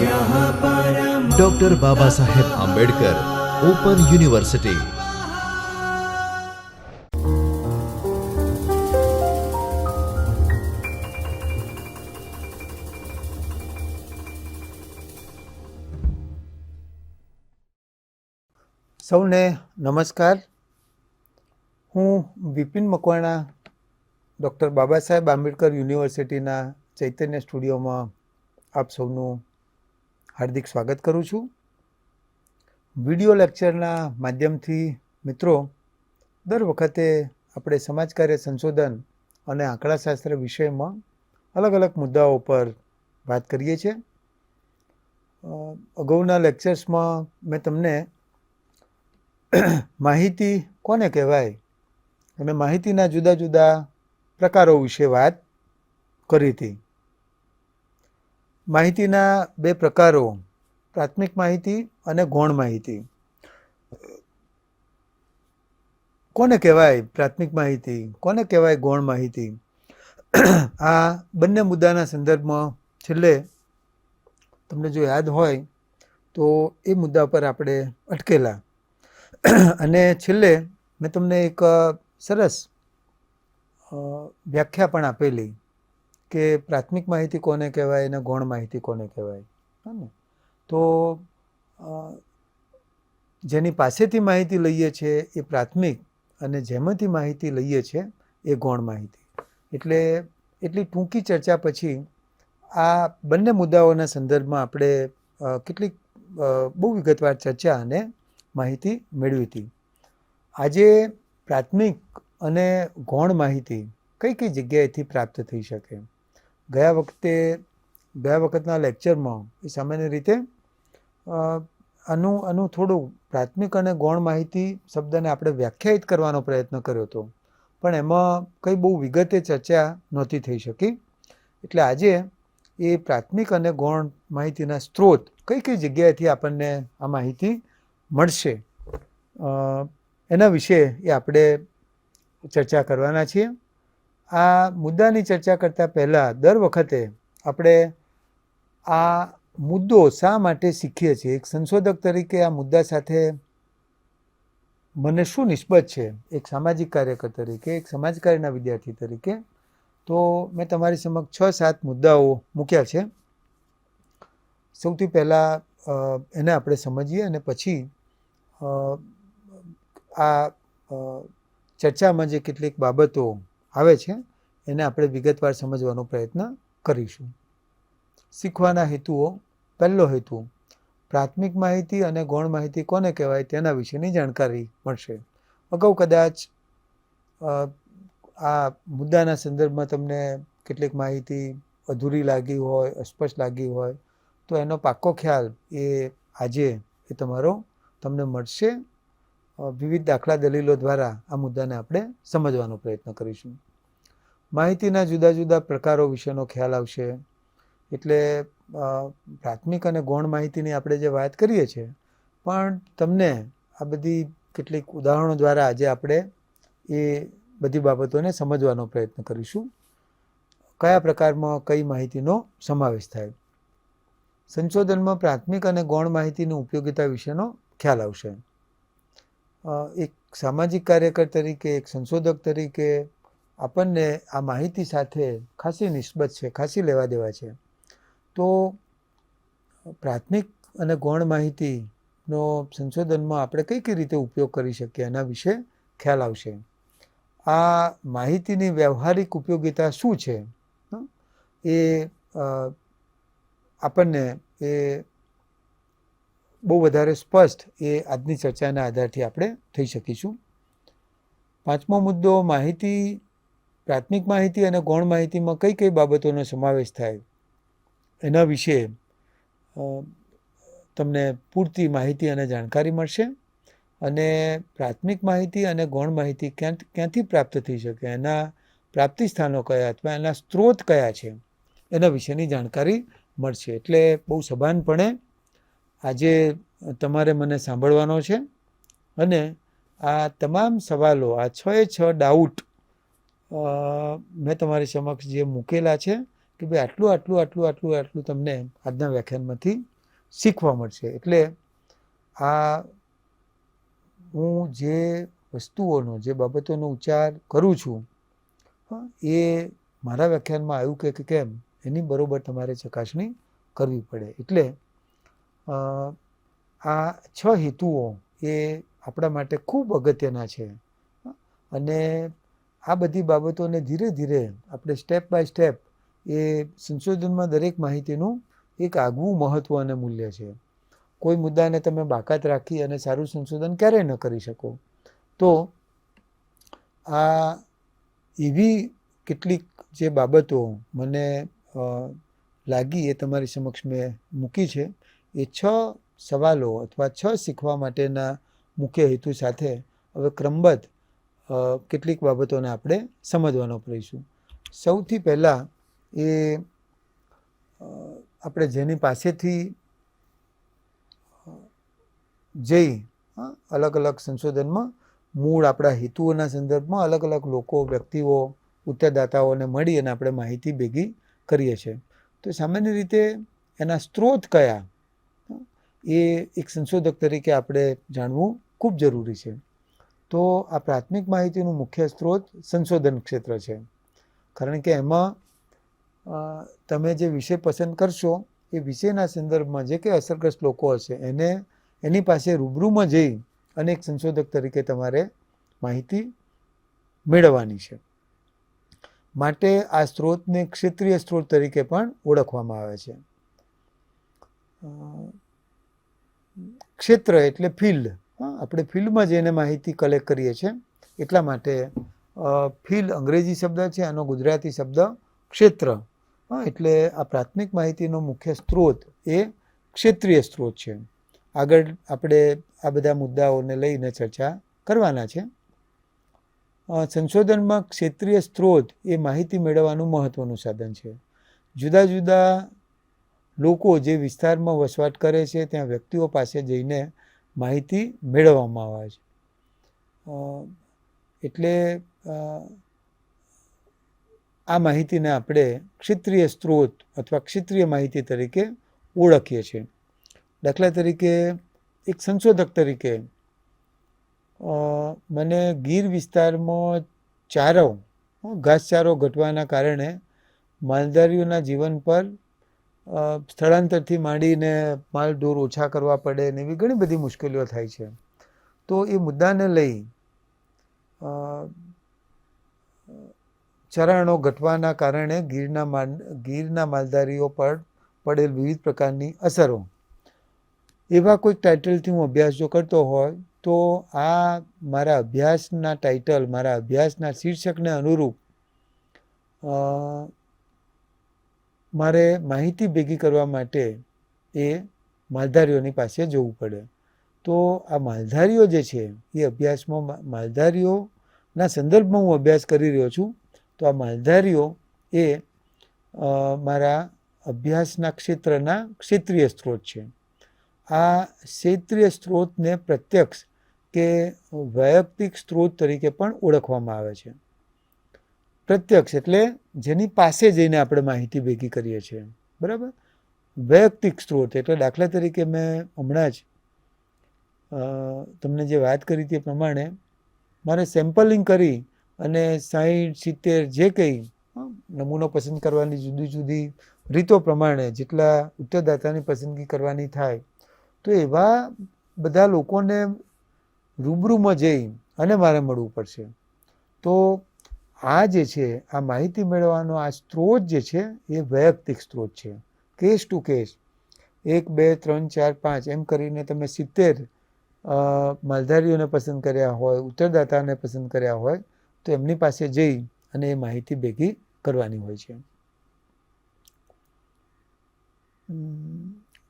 Doctor Baba Saheb Ambedkar open university. સૌને નમસ્કાર। હું વિપિન મકવાણા ડૉક્ટર બાબા સાહેબ આંબેડકર યુનિવર્સિટીના ચૈતન્ય સ્ટુડિયોમાં આપ સૌનું હાર્દિક સ્વાગત કરું છું। વિડિયો લેક્ચરના માધ્યમથી મિત્રો દર વખતે આપણે સમાજકાર્ય સંશોધન અને આંકડાશાસ્ત્ર વિષયમાં અલગ અલગ મુદ્દાઓ પર વાત કરીએ છીએ। અગાઉના લેક્ચર્સમાં મેં તમને માહિતી કોને કહેવાય અને માહિતીના જુદા જુદા પ્રકારો વિશે વાત કરી હતી। માહિતીના બે પ્રકારો, પ્રાથમિક માહિતી અને ગૌણ માહિતી। કોને કહેવાય પ્રાથમિક માહિતી, કોને કહેવાય ગૌણ માહિતી? આ બંને મુદ્દાના સંદર્ભમાં છેલ્લે તમને જો યાદ હોય તો એ મુદ્દા પર આપણે અટકેલા અને છેલ્લે મેં તમને એક સરસ વ્યાખ્યા પણ આપેલી કે પ્રાથમિક માહિતી કોને કહેવાય અને ગૌણ માહિતી કોને કહેવાય। ને તો જેની પાસેથી માહિતી લઈએ છીએ એ પ્રાથમિક અને જેમાંથી માહિતી લઈએ છીએ એ ગૌણ માહિતી। એટલે એટલી ટૂંકી ચર્ચા પછી આ બંને મુદ્દાઓના સંદર્ભમાં આપણે કેટલીક બહુ વિગતવાર ચર્ચા અને માહિતી મેળવી હતી। આજે પ્રાથમિક અને ગૌણ માહિતી કઈ કઈ જગ્યાએથી પ્રાપ્ત થઈ શકે? ગયા વખતના લેક્ચરમાં એ સામાન્ય રીતે આનું થોડું પ્રાથમિક અને ગૌણ માહિતી શબ્દને આપણે વ્યાખ્યાયિત કરવાનો પ્રયત્ન કર્યો હતો, પણ એમાં કંઈ બહુ વિગતે ચર્ચા નહોતી થઈ શકી। એટલે આજે એ પ્રાથમિક અને ગૌણ માહિતીના સ્ત્રોત કઈ કઈ જગ્યાએથી આપણને આ માહિતી મળશે એના વિશે એ આપણે ચર્ચા કરવાના છીએ। આ મુદ્દાની ચર્ચા કરતાં પહેલાં દર વખતે આપણે આ મુદ્દો શા માટે શીખીએ છીએ, એક સંશોધક તરીકે આ મુદ્દા સાથે મને શું નિસ્બત છે, એક સામાજિક કાર્યકર તરીકે, એક સમાજકાર્યના વિદ્યાર્થી તરીકે, તો મેં તમારી સમક્ષ 6-7 મુદ્દાઓ મૂક્યા છે। સૌથી પહેલાં એને આપણે સમજીએ અને પછી આ ચર્ચામાં જે કેટલીક બાબતો આવે છે એને આપણે વિગતવાર સમજવાનો પ્રયત્ન કરીશું। શીખવાના હેતુઓ। પહેલો હેતુ, પ્રાથમિક માહિતી અને ગૌણ માહિતી કોને કહેવાય તેના વિશેની જાણકારી મળશે। અગાઉ કદાચ આ મુદ્દાના સંદર્ભમાં તમને કેટલીક માહિતી અધૂરી લાગી હોય, અસ્પષ્ટ લાગી હોય તો એનો પાક્કો ખ્યાલ એ આજે એ તમને મળશે। વિવિધ દાખલા દલીલો દ્વારા આ મુદ્દાને આપણે સમજવાનો પ્રયત્ન કરીશું। માહિતીના જુદા જુદા પ્રકારો વિશેનો ખ્યાલ આવશે। એટલે પ્રાથમિક અને ગૌણ માહિતીની આપણે જે વાત કરીએ છીએ, પણ તમને આ બધી કેટલીક ઉદાહરણો દ્વારા આજે આપણે એ બધી બાબતોને સમજવાનો પ્રયત્ન કરીશું। કયા પ્રકારમાં કઈ માહિતીનો સમાવેશ થાય, સંશોધનમાં પ્રાથમિક અને ગૌણ માહિતીની ઉપયોગિતા વિશેનો ખ્યાલ આવશે। એક સામાજિક કાર્યકર તરીકે, એક સંશોધક તરીકે આપણને આ માહિતી સાથે ખાસી નિસ્બત છે, ખાસી લેવા દેવા છે। તો પ્રાથમિક અને ગૌણ માહિતીનો સંશોધનમાં આપણે કઈ કઈ રીતે ઉપયોગ કરી શકીએ એના વિશે ખ્યાલ આવશે। આ માહિતીની વ્યવહારિક ઉપયોગિતા શું છે એ આપણને એ બહુ વધારે સ્પષ્ટ એ આજની ચર્ચાના આધારથી આપણે થઈ શકીશું। 5મો મુદ્દો, માહિતી, પ્રાથમિક માહિતી અને ગૌણ માહિતીમાં કઈ કઈ બાબતોનો સમાવેશ થાય એના વિશે તમને પૂરતી માહિતી અને જાણકારી મળશે। અને પ્રાથમિક માહિતી અને ગૌણ માહિતી ક્યાંથી પ્રાપ્ત થઈ શકે, એના પ્રાપ્તિ સ્થાનો કયા અથવા એના સ્ત્રોત કયા છે એના વિશેની જાણકારી મળશે। એટલે બહુ સભાનપણે આજે તમારે મને સાંભળવાનો છે અને આ તમામ સવાલો, આ 6 ડાઉટ મેં તમારી સમક્ષ જે મૂકેલા છે કે ભાઈ આટલું આટલું આટલું આટલું આટલું તમને આજના વ્યાખ્યાનમાંથી શીખવા મળશે. એટલે આ હું જે વસ્તુઓનો, જે બાબતોનો ઉચ્ચાર કરું છું એ મારા વ્યાખ્યાનમાં આવ્યું કે કેમ એની બરોબર તમારે ચકાસણી કરવી પડે. એટલે આ 6 હેતુઓ એ આપણા માટે ખૂબ અગત્યના છે. અને આ બધી બાબતોને ધીરે ધીરે આપણે સ્ટેપ બાય સ્ટેપ એ સંશોધનમાં દરેક માહિતીનું એક આગવું મહત્ત્વ અને મૂલ્ય છે. કોઈ મુદ્દાને તમે બાકાત રાખી અને સારું સંશોધન ક્યારેય ન કરી શકો. તો આ એવી કેટલીક જે બાબતો મને લાગી એ તમારી સમક્ષ મેં મૂકી છે. એ 6 સવાલો અથવા 6 શીખવા માટેના મુખ્ય હેતુ સાથે હવે ક્રમબદ્ધ કેટલીક બાબતોને આપણે સમજવાનો પ્રયત્ન. સૌથી પહેલાં એ આપણે જેની પાસેથી જઈ અલગ અલગ સંશોધનમાં મૂળ આપણા હેતુઓના સંદર્ભમાં અલગ અલગ લોકો, વ્યક્તિઓ, ઉત્તરદાતાઓને મળી અને આપણે માહિતી ભેગી કરીએ છીએ. તો સામાન્ય રીતે એના સ્ત્રોત કયા એ એક સંશોધક તરીકે આપણે જાણવું ખૂબ જરૂરી છે. તો આ પ્રાથમિક માહિતીનું મુખ્ય સ્ત્રોત સંશોધન ક્ષેત્ર છે. કારણ કે એમાં તમે જે વિષય પસંદ કરશો એ વિષયના સંદર્ભમાં જે કંઈ અસરગ્રસ્ત લોકો હશે એની પાસે રૂબરૂમાં જઈ અને એક સંશોધક તરીકે તમારે માહિતી મેળવવાની છે. માટે આ સ્ત્રોતને ક્ષેત્રીય સ્ત્રોત તરીકે પણ ઓળખવામાં આવે છે. ક્ષેત્ર એટલે ફિલ્ડ. આપણે ફિલ્ડમાં જઈને માહિતી કલેક્ટ કરીએ છીએ એટલા માટે ફિલ્ડ અંગ્રેજી શબ્દ છે, આનો ગુજરાતી શબ્દ ક્ષેત્ર. એટલે આ પ્રાથમિક માહિતીનો મુખ્ય સ્ત્રોત એ ક્ષેત્રીય સ્ત્રોત છે. આગળ આપણે આ બધા મુદ્દાઓને લઈને ચર્ચા કરવાના છે. સંશોધનમાં ક્ષેત્રીય સ્ત્રોત એ માહિતી મેળવવાનું મહત્ત્વનું સાધન છે. જુદા જુદા લોકો જે વિસ્તારમાં વસવાટ કરે છે ત્યાં વ્યક્તિઓ પાસે જઈને માહિતી મેળવવામાં આવે છે. એટલે આ માહિતીને આપણે ક્ષેત્રીય સ્ત્રોત અથવા ક્ષેત્રીય માહિતી તરીકે ઓળખીએ છીએ. દાખલા તરીકે એક સંશોધક તરીકે મને ગીર વિસ્તારમાં ઘાસચારો ઘટવાના કારણે માલધારીઓના જીવન પર સ્થળાંતરથી માંડીને માલ ઢોર ઓછા કરવા પડે ને એવી ઘણી બધી મુશ્કેલીઓ થાય છે. તો એ મુદ્દાને લઈ ચરાણો ઘટવાના કારણે ગીરના માલધારીઓ પર પડેલ વિવિધ પ્રકારની અસરો એવા કોઈક ટાઇટલથી હું અભ્યાસ જો કરતો હોય તો આ મારા અભ્યાસના ટાઇટલ, મારા અભ્યાસના શીર્ષકને અનુરૂપ મારે માહિતી ભેગી કરવા માટે એ માલધારીઓની પાસે જવું પડે. તો આ માલધારીઓ જે છે એ અભ્યાસમાં માલધારીઓના સંદર્ભમાં હું અભ્યાસ કરી રહ્યો છું. તો આ માલધારીઓ એ મારા અભ્યાસના ક્ષેત્રના ક્ષેત્રીય સ્ત્રોત છે. આ ક્ષેત્રીય સ્ત્રોતને પ્રત્યક્ષ કે વૈયક્તિક સ્ત્રોત તરીકે પણ ઓળખવામાં આવે છે. પ્રત્યક્ષ એટલે જેની પાસે જઈને આપણે માહિતી ભેગી કરીએ છીએ, બરાબર. વૈયક્તિક સ્ત્રોત એટલે દાખલા તરીકે મેં હમણાં જ તમને જે વાત કરી તે પ્રમાણે મારે સેમ્પલિંગ કરી અને 60-70 જે કંઈ નમૂનો પસંદ કરવાની જુદી જુદી રીતો પ્રમાણે જેટલા ઉત્તરદાતાની પસંદગી કરવાની થાય તો એવા બધા લોકોને રૂબરૂમાં જઈ અને મારે મળવું પડશે. તો આ જે છે આ માહિતી મેળવવાનો આ સ્ત્રોત જે છે એ વૈયક્તિક સ્ત્રોત છે. કેસ ટુ કેસ 1, 2, 3, 4, 5 એમ કરીને તમે 70 માલધારીઓને પસંદ કર્યા હોય, ઉત્તરદાતાને પસંદ કર્યા હોય તો એમની પાસે જઈ અને એ માહિતી ભેગી કરવાની હોય છે.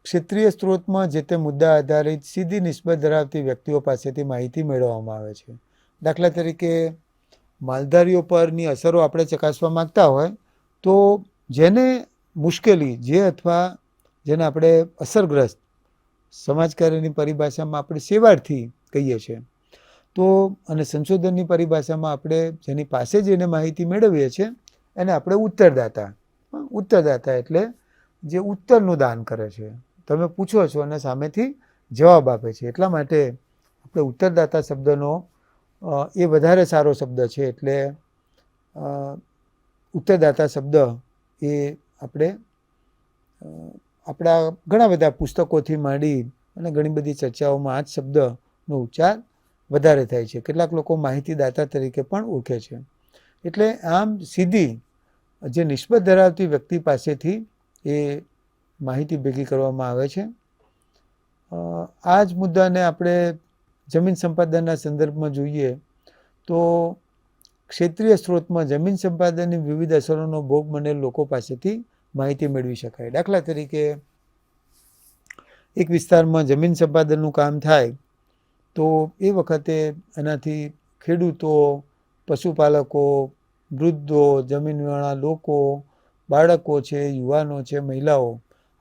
ક્ષેત્રીય સ્ત્રોતમાં જે તે મુદ્દા આધારિત સીધી નિસ્બત ધરાવતી વ્યક્તિઓ પાસેથી માહિતી મેળવવામાં આવે છે. દાખલા તરીકે માલધારીઓ પરની અસરો આપણે ચકાસવા માગતા હોય તો જેને મુશ્કેલી અથવા જેને આપણે અસરગ્રસ્ત સમાજકાર્યની પરિભાષામાં આપણે શેવાળથી કહીએ છીએ તો અને સંશોધનની પરિભાષામાં આપણે જેની પાસે જઈને માહિતી મેળવીએ છીએ એને આપણે ઉત્તરદાતા ઉત્તરદાતા એટલે જે ઉત્તરનું દાન કરે છે. તમે પૂછો છો અને સામેથી જવાબ આપે છે. એટલા માટે આપણે ઉત્તરદાતા શબ્દનો એ વધારે સારો શબ્દ છે. એટલે ઉત્તરદાતા શબ્દ એ આપણે આપણા ઘણા બધા પુસ્તકોથી માંડી અને ઘણી બધી ચર્ચાઓમાં આ જ શબ્દનો ઉચ્ચાર વધારે થાય છે. કેટલાક લોકો માહિતીદાતા તરીકે પણ ઓળખે છે. એટલે આમ સીધી જે નિસ્બત ધરાવતી વ્યક્તિ પાસેથી એ માહિતી ભેગી કરવામાં આવે છે. આ જ મુદ્દાને આપણે જમીન સંપાદનના સંદર્ભમાં જોઈએ તો ક્ષેત્રીય સ્ત્રોતમાં જમીન સંપાદનની વિવિધ અસરોનો ભોગ બનેલ લોકો પાસેથી માહિતી મેળવી શકાય. દાખલા તરીકે એક વિસ્તારમાં જમીન સંપાદનનું કામ થાય તો એ વખતે એનાથી ખેડૂતો, પશુપાલકો, વૃદ્ધો, જમીનવાળા લોકો, બાળકો છે, યુવાનો છે, મહિલાઓ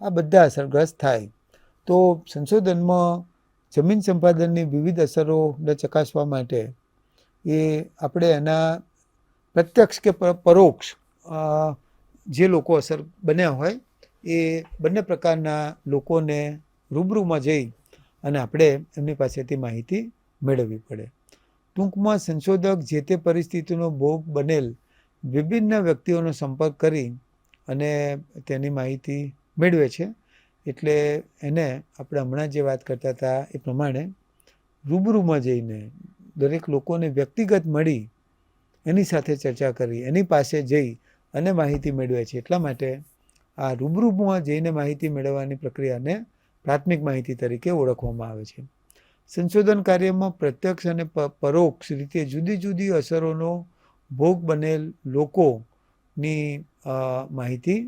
આ બધા અસરગ્રસ્ત થાય. તો સંશોધનમાં જમીન સંપાદનની વિવિધ અસરોને ચકાસવા માટે એ આપણે એના પ્રત્યક્ષ કે પરોક્ષ જે લોકો અસર બન્યા હોય એ બંને પ્રકારના લોકોને રૂબરૂમાં જઈ અને આપણે એમની પાસેથી માહિતી મેળવવી પડે. ટૂંકમાં સંશોધક જે તે પરિસ્થિતિનો ભોગ બનેલ વિભિન્ન વ્યક્તિઓનો સંપર્ક કરી અને તેની માહિતી મેળવે છે. એટલે એને આપણે હમણાં જે વાત કરતા હતા એ પ્રમાણે રૂબરૂમાં જઈને દરેક લોકોને વ્યક્તિગત મળી એની સાથે ચર્ચા કરી એની પાસે જઈ અને માહિતી મેળવે છે. એટલા માટે આ રૂબરૂમાં જઈને માહિતી મેળવવાની પ્રક્રિયાને પ્રાથમિક માહિતી તરીકે ઓળખવામાં આવે છે. સંશોધન કાર્યમાં પ્રત્યક્ષ અને પરોક્ષ રીતે જુદી જુદી અસરોનો ભોગ બનેલ લોકોની માહિતી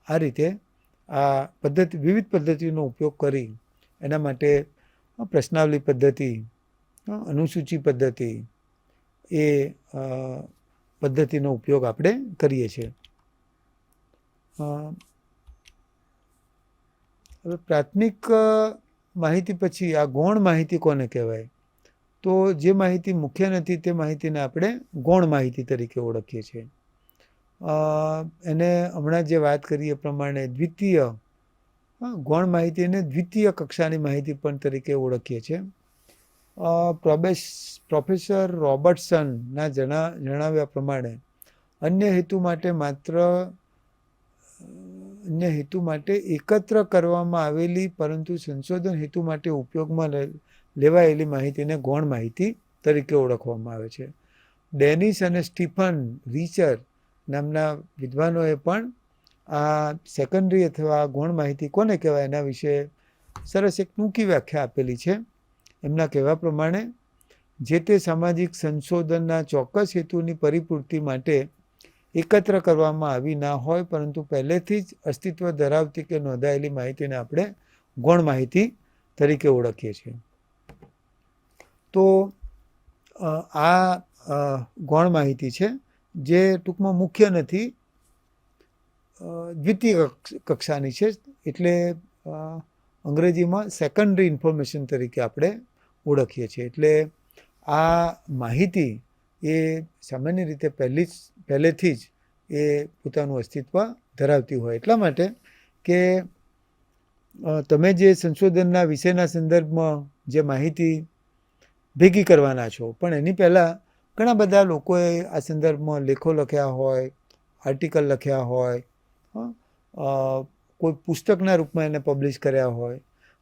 આ રીતે આ વિવિધ પદ્ધતિનો ઉપયોગ કરી એના માટે પ્રશ્નાવલી પદ્ધતિ, અનુસૂચિ પદ્ધતિ એ પદ્ધતિનો ઉપયોગ આપણે કરીએ છીએ. હવે પ્રાથમિક માહિતી પછી આ ગૌણ માહિતી કોને કહેવાય? તો જે માહિતી મુખ્ય નથી તે માહિતીને આપણે ગૌણ માહિતી તરીકે ઓળખીએ છીએ. એને હમણાં જે વાત કરીએ એ પ્રમાણે દ્વિતીય ગૌણ માહિતીને દ્વિતીય કક્ષાની માહિતી પણ તરીકે ઓળખીએ છીએ. પ્રોફેસર રોબર્ટસનના જણાવ્યા પ્રમાણે અન્ય હેતુ માટે એકત્ર કરવામાં આવેલી પરંતુ સંશોધન હેતુ માટે ઉપયોગમાં લેવાયેલી માહિતીને ગૌણ માહિતી તરીકે ઓળખવામાં આવે છે. ડેનિસ અને સ્ટીફન રીચર નામના વિદ્વાનોએ પણ આ સેકન્ડરી અથવા ગૌણ માહિતી કોને કહેવાય એના વિશે સરસ એક ટૂંકી વ્યાખ્યા આપેલી છે. એમના કહેવા પ્રમાણે જે તે સામાજિક સંશોધનના ચોક્કસ હેતુની પરિપૂર્તિ માટે એકત્ર કરવામાં આવી ના હોય પરંતુ પહેલેથી જ અસ્તિત્વ ધરાવતી કે નોંધાયેલી માહિતીને આપણે ગૌણ માહિતી તરીકે ઓળખીએ છીએ. તો આ ગૌણ માહિતી છે જે ટૂંકમાં મુખ્ય નથી, દ્વિતીય કક્ષાની છે. એટલે અંગ્રેજીમાં સેકન્ડરી ઇન્ફોર્મેશન તરીકે આપણે ઓળખીએ છીએ. એટલે આ માહિતી એ સામાન્ય રીતે પહેલેથી જ એ પોતાનું અસ્તિત્વ ધરાવતી હોય. એટલા માટે કે તમે જે સંશોધનના વિષયના સંદર્ભમાં જે માહિતી ભેગી કરવાના છો પણ એની પહેલાં ઘણા બધા લોકોએ આ સંદર્ભમાં લેખો લખ્યા હોય, આર્ટિકલ લખ્યા હોય, કોઈ પુસ્તકના રૂપમાં એને પબ્લિશ કર્યા હોય.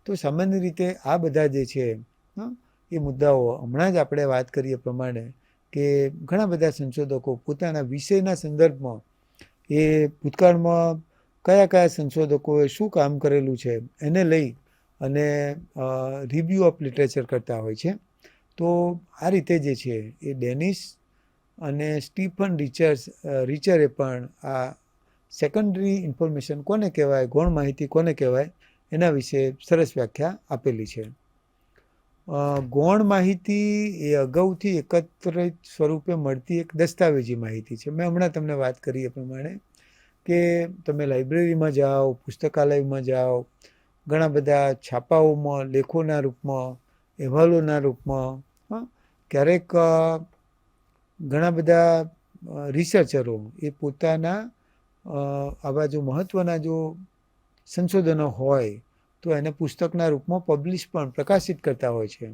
તો સામાન્ય રીતે આ બધા જે છે એ મુદ્દાઓ હમણાં જ આપણે વાત કરીએ પ્રમાણે કે ઘણા બધા સંશોધકો પોતાના વિષયના સંદર્ભમાં એ ભૂતકાળમાં કયા કયા સંશોધકોએ શું કામ કરેલું છે એને લઈ અને રિવ્યૂ ઓફ લિટરેચર કરતા હોય છે. તો આ રીતે જે છે એ ડેનિસ અને સ્ટીફન રીચરે પણ આ સેકન્ડરી ઇન્ફોર્મેશન કોને કહેવાય, ગૌણ માહિતી કોને કહેવાય એના વિશે સરસ વ્યાખ્યા આપેલી છે. ગૌણ માહિતી એ અગાઉથી એકત્રિત સ્વરૂપે મળતી એક દસ્તાવેજી માહિતી છે. મેં હમણાં તમને વાત કરી એ પ્રમાણે કે તમે લાઇબ્રેરીમાં જાઓ, પુસ્તકાલયમાં જાઓ, ઘણા બધા છાપાઓમાં લેખોના રૂપમાં, અહેવાલોના રૂપમાં, ક્યારેક ઘણા બધા રિસર્ચરો એ પોતાના આવા જો મહત્ત્વના જો સંશોધનો હોય તો એને પુસ્તકના રૂપમાં પ્રકાશિત કરતા હોય છે.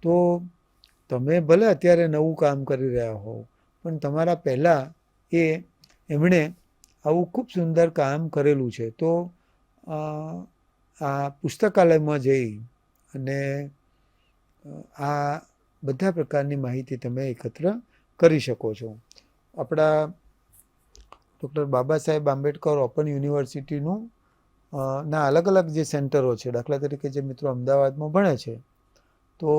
તો તમે ભલે અત્યારે નવું કામ કરી રહ્યા હો, પણ તમારા પહેલાં એમણે આવું ખૂબ સુંદર કામ કરેલું છે. તો આ પુસ્તકાલયમાં જઈ અને આ બધા પ્રકારની માહિતી તમે એકત્ર કરી શકો છો. આપણા ડૉક્ટર બાબા સાહેબ આંબેડકર ઓપન યુનિવર્સિટીનું ના અલગ અલગ જે સેન્ટરો છે, દાખલા તરીકે જે મિત્રો અમદાવાદમાં ભણે છે, તો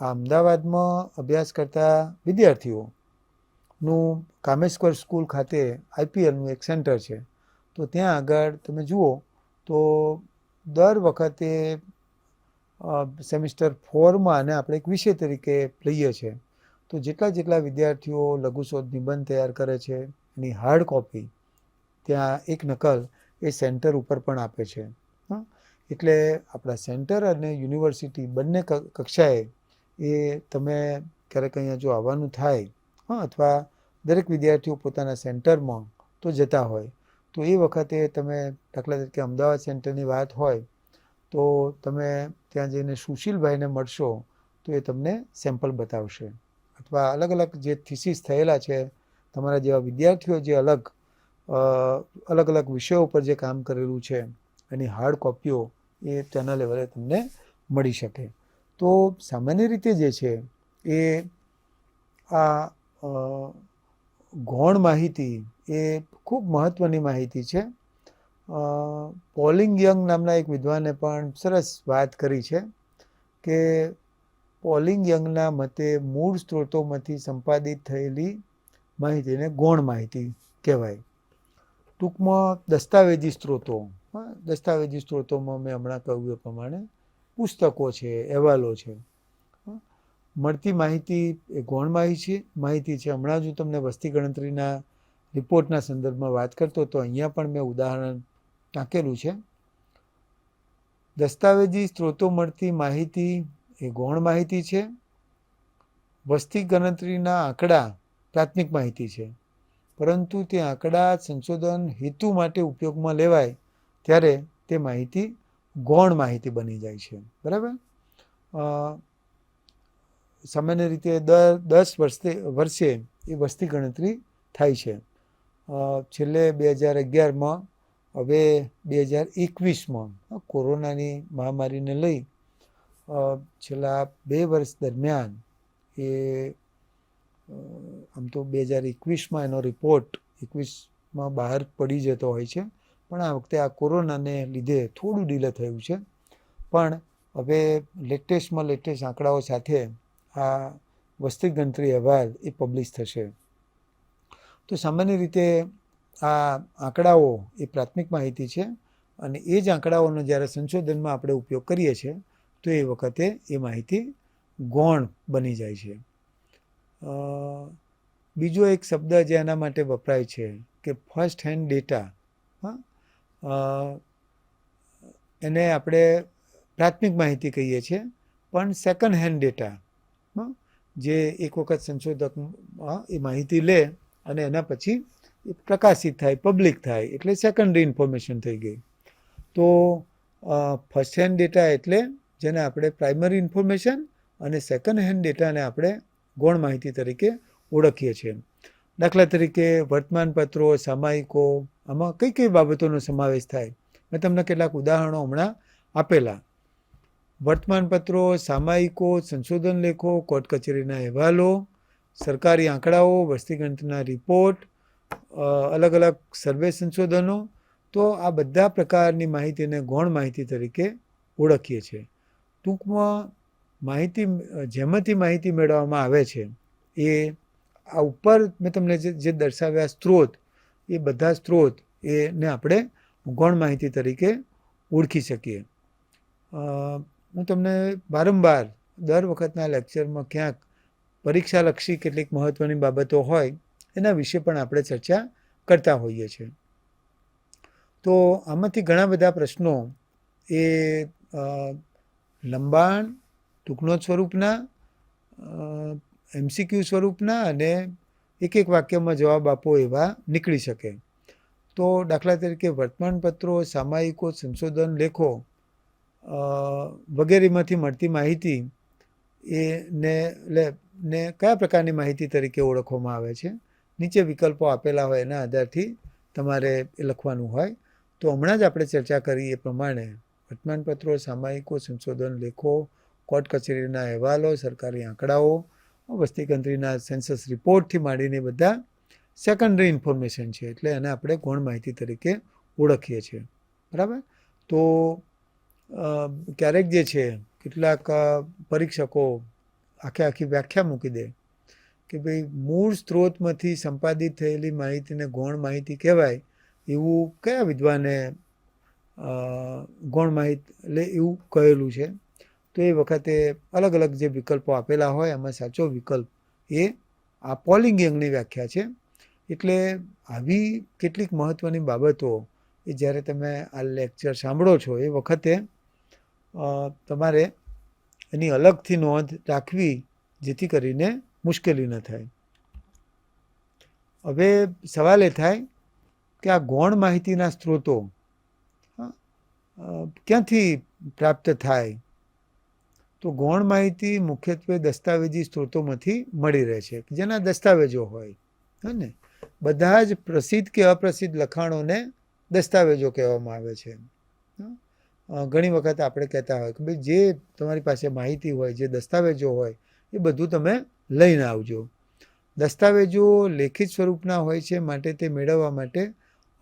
આ અમદાવાદમાં અભ્યાસ કરતા વિદ્યાર્થીઓનું કામેશ્વર સ્કૂલ ખાતે આઈપીએલનું એક સેન્ટર છે. તો ત્યાં આગળ તમે જુઓ તો દર વખતે સેમિસ્ટર 4માં આને આપણે એક વિષય તરીકે લઈએ છીએ. તો જેટલા વિદ્યાર્થીઓ લઘુશોધ નિબંધ તૈયાર કરે છે એની હાર્ડ કોપી ત્યાં એક નકલ એ સેન્ટર ઉપર પણ આપે છે. એટલે આપણા સેન્ટર અને યુનિવર્સિટી બંને કક્ષાએ એ તમે ક્યારેક અહીંયા જો આવવાનું થાય અથવા દરેક વિદ્યાર્થીઓ પોતાના સેન્ટરમાં તો જતા હોય, તો એ વખતે તમે દાખલા તરીકે અમદાવાદ સેન્ટરની વાત હોય તો તમે ત્યાં જઈને સુશીલભાઈને મળશો તો એ તમને સેમ્પલ બતાવશે. અથવા અલગ અલગ જે થીસીસ થયેલા છે, તમારા જેવા વિદ્યાર્થીઓ જે અલગ અલગ વિષયો ઉપર જે કામ કરેલું છે એની હાર્ડ કોપીઓ એ તેના લેવલે તમને મળી શકે. તો સામાન્ય રીતે જે છે એ આ ગૌણ માહિતી એ ખૂબ મહત્ત્વની માહિતી છે. પોલિંગ યંગ નામના એક વિદ્વાને પણ સરસ વાત કરી છે કે પોલિંગ યંગના મતે મૂળ સ્ત્રોતોમાંથી સંપાદિત થયેલી માહિતીને ગૌણ માહિતી કહેવાય. ટૂંકમાં દસ્તાવેજી સ્ત્રોતોમાં મેં હમણાં કહ્યું એ પ્રમાણે પુસ્તકો છે, અહેવાલો છે, મળતી માહિતી એ ગૌણ માહિતી છે. હમણાં જ હું તમને વસ્તી ગણતરીના રિપોર્ટના સંદર્ભમાં વાત કરતો તો અહીંયા પણ મેં ઉદાહરણ ટાંકેલું છે. દસ્તાવેજી સ્ત્રોતો મળતી માહિતી એ ગૌણ માહિતી છે. વસ્તી ગણતરીના આંકડા પ્રાથમિક માહિતી છે, પરંતુ તે આંકડા સંશોધન હેતુ માટે ઉપયોગમાં લેવાય ત્યારે તે માહિતી ગૌણ માહિતી બની જાય છે. બરાબર. સામાન્ય રીતે દર 10 વર્ષે એ વસ્તી ગણતરી થાય છે. છેલ્લે 2011માં, હવે 2021માં કોરોનાની મહામારીને લઈ છેલ્લા 2 વર્ષ દરમિયાન એ આમ તો 2021માં એનો રિપોર્ટ 21માં બહાર પડી જતો હોય છે, પણ આ વખતે આ કોરોનાને લીધે થોડું ડીલે થયું છે. પણ હવે લેટેસ્ટ આંકડાઓ સાથે આ વસ્તી ગણતરી અહેવાલ એ પબ્લિશ થશે. તો સામાન્ય રીતે આ આંકડાઓ એ પ્રાથમિક માહિતી છે અને એ જ આંકડાઓનો જ્યારે સંશોધનમાં આપણે ઉપયોગ કરીએ છીએ તો એ વખતે એ માહિતી ગૌણ બની જાય છે. બીજો એક શબ્દ જે એના માટે વપરાય છે કે ફર્સ્ટ હેન્ડ ડેટા, એને આપણે પ્રાથમિક માહિતી કહીએ છીએ, પણ સેકન્ડ હેન્ડ ડેટા જે એક વખત સંશોધક એ માહિતી લે અને એના પછી એ પ્રકાશિત થાય, પબ્લિક થાય, એટલે સેકન્ડરી ઇન્ફોર્મેશન થઈ ગઈ. તો ફર્સ્ટ હેન્ડ ડેટા એટલે જેને આપણે પ્રાઇમરી ઇન્ફોર્મેશન અને સેકન્ડ હેન્ડ ડેટાને આપણે ગૌણ માહિતી તરીકે ઓળખીએ છીએ. દાખલા તરીકે વર્તમાનપત્રો, સામાયિકો, આમાં કઈ કઈ બાબતોનો સમાવેશ થાય? મેં તમને કેટલાક ઉદાહરણો હમણાં આપેલા. વર્તમાનપત્રો, સામાયિકો, સંશોધન લેખો, કોર્ટ કચેરીના અહેવાલો, સરકારી આંકડાઓ, વસ્તી ગણતરીના રિપોર્ટ, અલગ અલગ સર્વે સંશોધનો. તો આ બધા પ્રકારની માહિતીને ગૌણ માહિતી તરીકે ઓળખીએ છીએ. ટૂંકમાં જેમાંથી માહિતી મેળવવામાં આવે છે એ આ ઉપર મેં તમને જે દર્શાવ્યા સ્ત્રોત, એ બધા સ્ત્રોત એને આપણે ગૌણ માહિતી તરીકે ઓળખી શકીએ. હું તમને વારંવાર દર વખતના લેક્ચરમાં ક્યાંક પરીક્ષાલક્ષી કેટલીક મહત્ત્વની બાબતો હોય એના વિશે પણ આપણે ચર્ચા કરતા હોઈએ છીએ. તો આમાંથી ઘણા બધા પ્રશ્નો એ લંબાણ, ટૂંકનોટ સ્વરૂપના, MCQ સ્વરૂપના અને એક વાક્યમાં જવાબ આપો એવા નીકળી શકે. તો દાખલા તરીકે વર્તમાનપત્રો, સામાયિકો, સંશોધન લેખો વગેરેમાંથી મળતી માહિતી ને કયા પ્રકારની માહિતી તરીકે ઓળખવામાં આવે છે? નીચે વિકલ્પો આપેલા હોય એના આધારથી તમારે એ લખવાનું હોય. તો હમણાં જ આપણે ચર્ચા કરી એ પ્રમાણે વર્તમાનપત્રો, સામાયિકો, સંશોધન લેખો, કોર્ટ કચેરીના અહેવાલો, સરકારી આંકડાઓ, વસ્તી ગણતરીના સેન્સસ રિપોર્ટથી માંડીને બધા સેકન્ડરી ઇન્ફોર્મેશન છે, એટલે એને આપણે ગૌણ માહિતી તરીકે ઓળખીએ છીએ. બરાબર? તો ક્યારેક જે છે કેટલાક પરીક્ષકો આખી વ્યાખ્યા મૂકી દે કે ભાઈ મૂળ સ્ત્રોતમાંથી સંપાદિત થયેલી માહિતીને ગૌણ માહિતી કહેવાય એવું કયા વિદ્વાને ગૌણ માહિતી એટલે એવું કહેલું છે. તો એ વખતે અલગ અલગ જે વિકલ્પો આપેલા હોય એમાં સાચો વિકલ્પ એ આ પોલિંગ યંગની વ્યાખ્યા છે. એટલે આવી કેટલીક મહત્ત્વની બાબતો એ જ્યારે તમે આ લેક્ચર સાંભળો છો એ વખતે તમારે એની અલગથી નોંધ રાખવી જેથી કરીને મુશ્કેલી ન થાય. હવે સવાલ એ થાય કે આ ગૌણ માહિતીના સ્ત્રોતો ક્યાંથી પ્રાપ્ત થાય? તો ગૌણ માહિતી મુખ્યત્વે દસ્તાવેજી સ્ત્રોતોમાંથી મળી રહે છે, જેના દસ્તાવેજો હોય હે ને. બધા જ પ્રસિદ્ધ કે અપ્રસિદ્ધ લખાણોને દસ્તાવેજો કહેવામાં આવે છે. ઘણી વખત આપણે કહેતા હોય કે ભાઈ જે તમારી પાસે માહિતી હોય, જે દસ્તાવેજો હોય એ બધું તમે લઈને આવજો. દસ્તાવેજો લેખિત સ્વરૂપના હોય છે, માટે તે મેળવવા માટે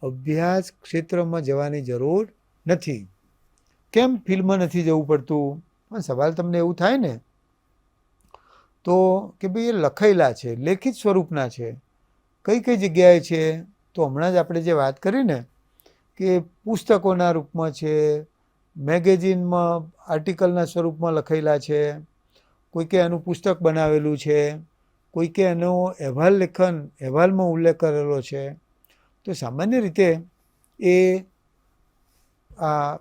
અભ્યાસ ક્ષેત્રમાં જવાની જરૂર નથી. કેમ ફિલ્ડમાં નથી જવું પડતું? સવાલ તમને એવું થાય ને, તો કે ભાઈ એ લખાયેલા છે, લેખિત સ્વરૂપના છે, કઈ કઈ જગ્યાએ છે? તો હમણાં જ આપણે જે વાત કરી ને કે પુસ્તકોના રૂપમાં છે, મેગેઝિનમાં આર્ટિકલના સ્વરૂપમાં લખાયેલા છે, કોઈકે એનું પુસ્તક બનાવેલું છે, કોઈકે એનો અહેવાલમાં ઉલ્લેખ કરેલો છે. તો સામાન્ય રીતે એ આ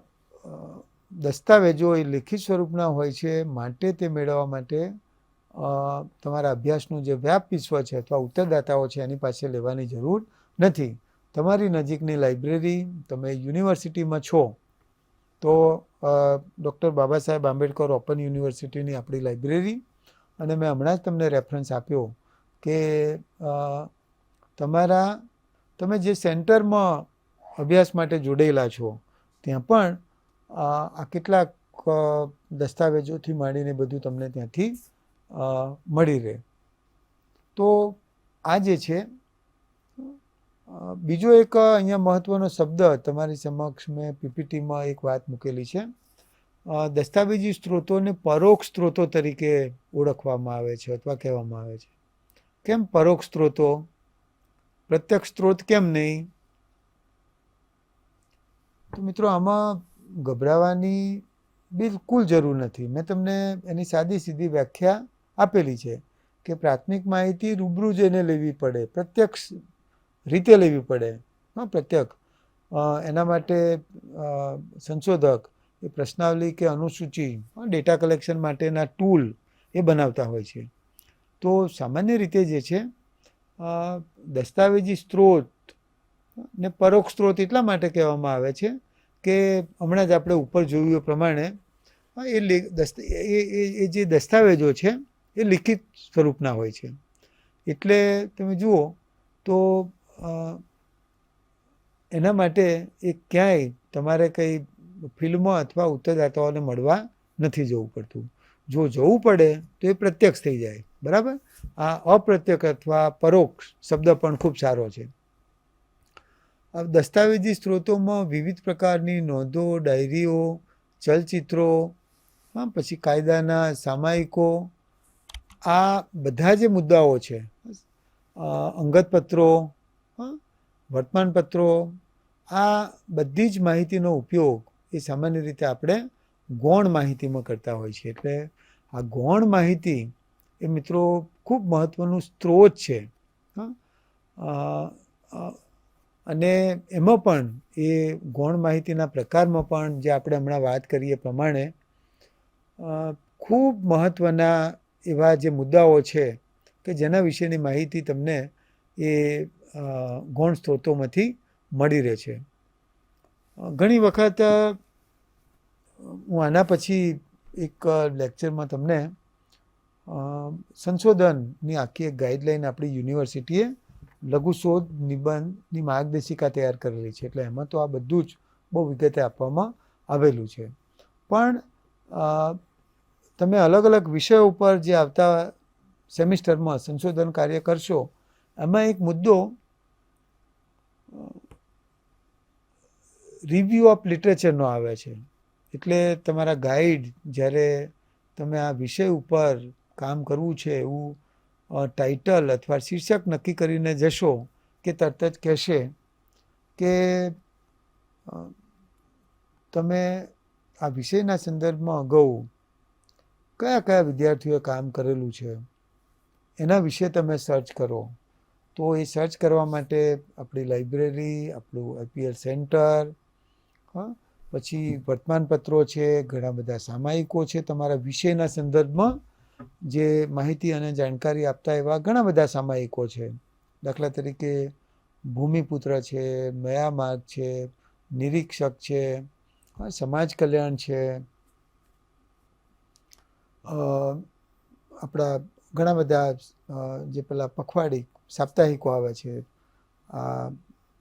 દસ્તાવેજો એ લેખિત સ્વરૂપના હોય છે, માટે તે મેળવવા માટે તમારા અભ્યાસનું જે વ્યાપ વિશ્વ છે અથવા ઉત્તરદાતાઓ છે એની પાસે લેવાની જરૂર નથી. તમારી નજીકની લાઇબ્રેરી, તમે યુનિવર્સિટીમાં છો તો ડૉક્ટર બાબા સાહેબ આંબેડકર ઓપન યુનિવર્સિટીની આપણી લાઇબ્રેરી, અને મેં હમણાં જ તમને રેફરન્સ આપ્યો કે તમે જે સેન્ટરમાં અભ્યાસ માટે જોડાયેલા છો ત્યાં પણ આ કેટલાક દસ્તાવેજોથી માંડીને બધું તમને ત્યાંથી મળી રહે. તો આ જે છે બીજો એક અહીંયા મહત્ત્વનો શબ્દ તમારી સમક્ષ મેં પીપીટીમાં એક વાત મૂકેલી છે. દસ્તાવેજી સ્ત્રોતોને પરોક્ષ સ્ત્રોતો તરીકે ઓળખવામાં આવે છે અથવા કહેવામાં આવે છે. કેમ પરોક્ષ સ્ત્રોતો? પ્રત્યક્ષ સ્ત્રોત કેમ નહીં? તો મિત્રો આમાં ગભરાવાની બિલકુલ જરૂર નથી. મેં તમને એની સાદી સીધી વ્યાખ્યા આપેલી છે કે પ્રાથમિક માહિતી રૂબરૂ જઈને લેવી પડે, પ્રત્યક્ષ રીતે લેવી પડે. પ્રત્યક્ષ એના માટે સંશોધક એ પ્રશ્નાવલી કે અનુસૂચિ, ડેટા કલેક્શન માટેના ટૂલ એ બનાવતા હોય છે. તો સામાન્ય રીતે જે છે દસ્તાવેજી સ્ત્રોત ને પરોક્ષ સ્ત્રોત એટલા માટે કહેવામાં આવે છે કે હમણાં જ આપણે ઉપર જોયું એ પ્રમાણે એ જે દસ્તાવેજો છે એ લિખિત સ્વરૂપના હોય છે. એટલે તમે જુઓ તો એના માટે એ ક્યાંય તમારે કંઈ ફિલ્મમાં અથવા ઉત્તરદાતાઓને મળવા નથી જવું પડતું. જો જવું પડે તો એ પ્રત્યક્ષ થઈ જાય. બરાબર? આ અપ્રત્યક્ષ અથવા પરોક્ષ શબ્દ પણ ખૂબ સારો છે. દસ્તાવેજી સ્ત્રોતોમાં વિવિધ પ્રકારની નોંધો, ડાયરીઓ, ચલચિત્રો, પછી કાયદાના સામાયિકો, આ બધા જે મુદ્દાઓ છે, અંગત પત્રો, વર્તમાનપત્રો, આ બધી જ માહિતીનો ઉપયોગ એ સામાન્ય રીતે આપણે ગૌણ માહિતીમાં કરતા હોય છે. એટલે આ ગૌણ માહિતી એ મિત્રો ખૂબ મહત્ત્વનું સ્ત્રોત છે. અને એમાં પણ એ ગૌણ માહિતીના પ્રકારમાં પણ જે આપણે હમણાં વાત કરીએ પ્રમાણે ખૂબ મહત્ત્વના એવા જે મુદ્દાઓ છે કે જેના વિશેની માહિતી તમને એ ગૌણ સ્ત્રોતોમાંથી મળી રહે છે. ઘણી વખત હું આના પછી એક લેક્ચરમાં તમને સંશોધનની આખી એક ગાઈડલાઈન આપણી યુનિવર્સિટીએ લઘુ શોધ નિબંધની માર્ગદર્શિકા તૈયાર કરેલી છે. એટલે એમાં તો આ બધું જ બહુ વિગતે આપવામાં આવેલું છે. પણ તમે અલગ અલગ વિષયો ઉપર જે આવતા સેમિસ્ટરમાં સંશોધન કાર્ય કરશો, એમાં એક મુદ્દો રિવ્યૂ ઓફ લિટરેચરનો આવે છે. એટલે તમારા ગાઈડ જ્યારે તમે આ વિષય ઉપર કામ કરવું છે એવું ટાઇટલ અથવા શીર્ષક નક્કી કરીને જશો કે તરત જ કહેશે કે તમે આ વિષયના સંદર્ભમાં અગાઉ કયા કયા વિદ્યાર્થીઓએ કામ કરેલું છે એના વિશે તમે સર્ચ કરો. તો એ સર્ચ કરવા માટે આપણી લાઇબ્રેરી, આપણું IPL સેન્ટર, પછી વર્તમાનપત્રો છે, ઘણા બધા સામાયિકો છે, તમારા વિષયના સંદર્ભમાં જે માહિતી અને જાણકારી આપતા એવા ઘણા બધા સામાયિકો છે. દાખલા તરીકે ભૂમિપુત્ર છે, મયામાર્ગ છે, નિરીક્ષક છે, સમાજ કલ્યાણ છે, આપણા ઘણા બધા જે પેલા પખવાડી સાપ્તાહિકો આવે છે, આ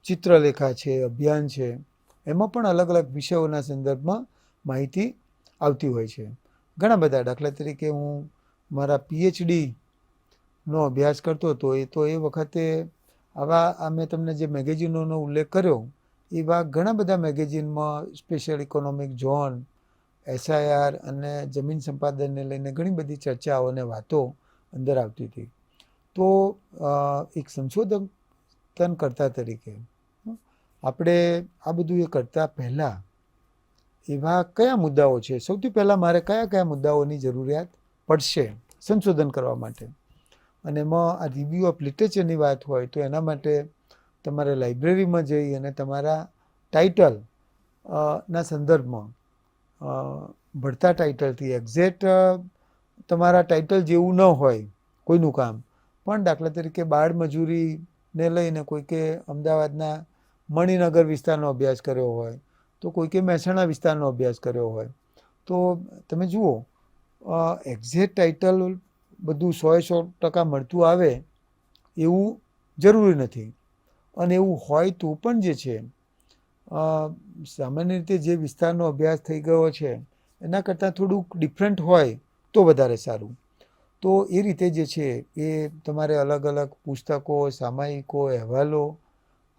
ચિત્રલેખા છે, અભિયાન છે, એમાં પણ અલગ અલગ વિષયોના સંદર્ભમાં માહિતી આવતી હોય છે. ઘણા બધા, દાખલા તરીકે હું મારા PhDનો અભ્યાસ કરતો હતો, તો એ વખતે આવા મેં તમને જે મેગેઝિનોનો ઉલ્લેખ કર્યો એવા ઘણા બધા મેગેઝિનમાં સ્પેશિયલ ઇકોનોમિક ઝોન, SIR અને જમીન સંપાદનને લઈને ઘણી બધી ચર્ચાઓ અને વાતો અંદર આવતી હતી. તો એક સંશોધન કરતા તરીકે આપણે આ બધું એ કરતાં પહેલાં એવા કયા મુદ્દાઓ છે, સૌથી પહેલાં મારે કયા કયા મુદ્દાઓની જરૂરિયાત પડશે સંશોધન કરવા માટે, અને એમાં આ રિવ્યૂ ઓફ લિટરેચરની વાત હોય તો એના માટે તમારે લાઇબ્રેરીમાં જઈ અને તમારા ટાઇટલ ના સંદર્ભમાં ભળતા ટાઇટલથી એક્ઝેક્ટ તમારા ટાઇટલ જેવું ન હોય કોઈનું કામ, પણ દાખલા તરીકે બાળ મજૂરીને લઈને કોઈકે અમદાવાદના મણિનગર વિસ્તારનો અભ્યાસ કર્યો હોય, તો કોઈકે મહેસાણા વિસ્તારનો અભ્યાસ કર્યો હોય, તો તમે જુઓ એક્ઝેક્ટ ટાઇટલ બધું 100% મળતું આવે એવું જરૂરી નથી. અને એવું હોય તો પણ જે છે સામાન્ય રીતે જે વિસ્તારનો અભ્યાસ થઈ ગયો છે એના કરતાં થોડુંક ડિફરન્ટ હોય તો વધારે સારું. તો એ રીતે જે છે એ તમારે અલગ અલગ પુસ્તકો, સામાયિકો, અહેવાલો,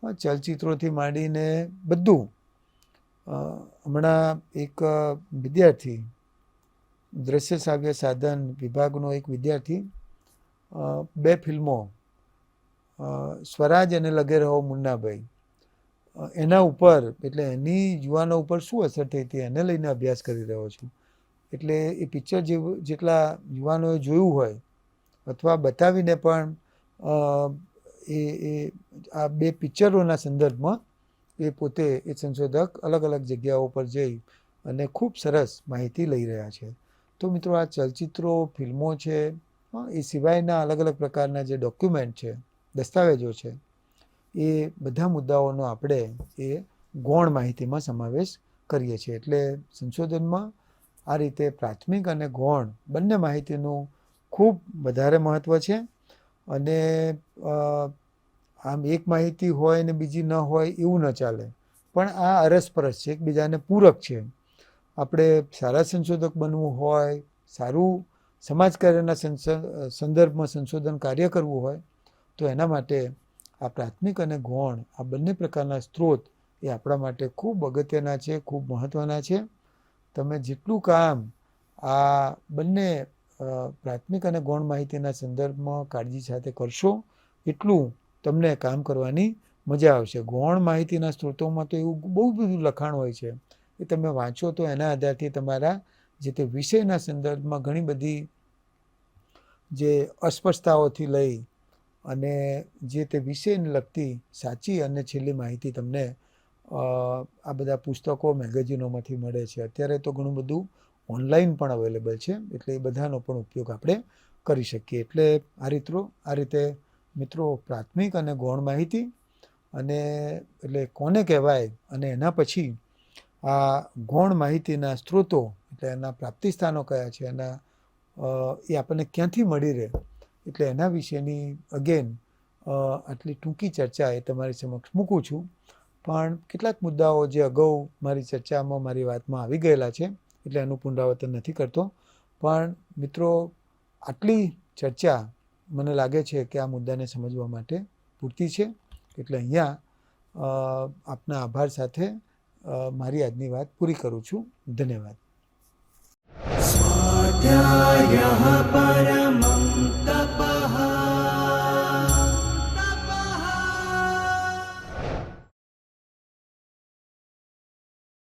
ચલચિત્રોથી માંડીને બધું. હમણાં એક વિદ્યાર્થી, દ્રશ્ય શ્રાવ્ય સાધન વિભાગનો એક વિદ્યાર્થી 2 ફિલ્મો, સ્વરાજ અને લગે રહો મુન્નાભાઈ, એના ઉપર, એટલે એની યુવાનો ઉપર શું અસર થઈ હતી એને લઈને અભ્યાસ કરી રહ્યો છું. એટલે એ પિક્ચર જેટલા યુવાનોએ જોયું હોય અથવા બતાવીને પણ એ આ 2 પિક્ચરોના સંદર્ભમાં એ પોતે એ સંશોધક અલગ અલગ જગ્યાઓ પર જઈ અને ખૂબ સરસ માહિતી લઈ રહ્યા છે. તો મિત્રો, આ ચલચિત્રો, ફિલ્મો છે, એ સિવાયના અલગ અલગ પ્રકારના જે ડોક્યુમેન્ટ છે, દસ્તાવેજો છે, એ બધા મુદ્દાઓનો આપણે એ ગૌણ માહિતીમાં સમાવેશ કરીએ છીએ. એટલે સંશોધનમાં આ રીતે પ્રાથમિક અને ગૌણ બંને માહિતીનું ખૂબ વધારે મહત્ત્વ છે. અને આમ એક માહિતી હોય ને બીજી ન હોય એવું ન ચાલે, પણ આ અરસપરસ છે, એકબીજાને પૂરક છે. આપણે સારા સંશોધક બનવું હોય, સારું સમાજ કાર્યના સંદર્ભમાં સંશોધન કાર્ય કરવું હોય તો એના માટે આ પ્રાથમિક અને ગૌણ આ બંને પ્રકારના સ્ત્રોત એ આપણા માટે ખૂબ અગત્યના છે, ખૂબ મહત્ત્વના છે. તમે જેટલું કામ આ બંને પ્રાથમિક અને ગૌણ માહિતીના સંદર્ભમાં કાળજી સાથે કરશો એટલું તમને કામ કરવાની મજા આવશે. ગૌણ માહિતીના સ્ત્રોતોમાં તો એવું બહુ બધું લખાણ હોય છે, એ તમે વાંચો તો એના આધારથી તમારા જે તે વિષયના સંદર્ભમાં ઘણી બધી જે અસ્પષ્ટતાઓથી લઈ અને જે તે વિષયને લગતી સાચી અને છેલ્લી માહિતી તમને આ બધા પુસ્તકો, મેગેઝિનોમાંથી મળે છે. અત્યારે તો ઘણું બધું ઓનલાઈન પણ અવેલેબલ છે, એટલે એ બધાનો પણ ઉપયોગ આપણે કરી શકીએ. એટલે આ રીતે મિત્રો પ્રાથમિક અને ગૌણ માહિતી અને એટલે કોને કહેવાય અને એના પછી આ ગૌણ માહિતીના સ્ત્રોતો એટલે એના પ્રાપ્તિ સ્થાનો કયા છે, એના એ આપણને ક્યાંથી મળી રહે, એટલે એના વિશેની અગેન આટલી ટૂંકી ચર્ચા એ તમારી સમક્ષ મૂકું છું. પણ કેટલાક મુદ્દાઓ જે અગાઉ મારી ચર્ચામાં મારી વાતમાં આવી ગયેલા છે એટલે એનું પુનરાવર્તન નથી કરતો. પણ મિત્રો, આટલી ચર્ચા મને લાગે છે કે આ મુદ્દાને સમજવા માટે પૂરતી છે. એટલે અહીંયા આપના આભાર સાથે મારી આજની વાત પૂરી કરું છું. ધન્યવાદ. स्वाध्यायः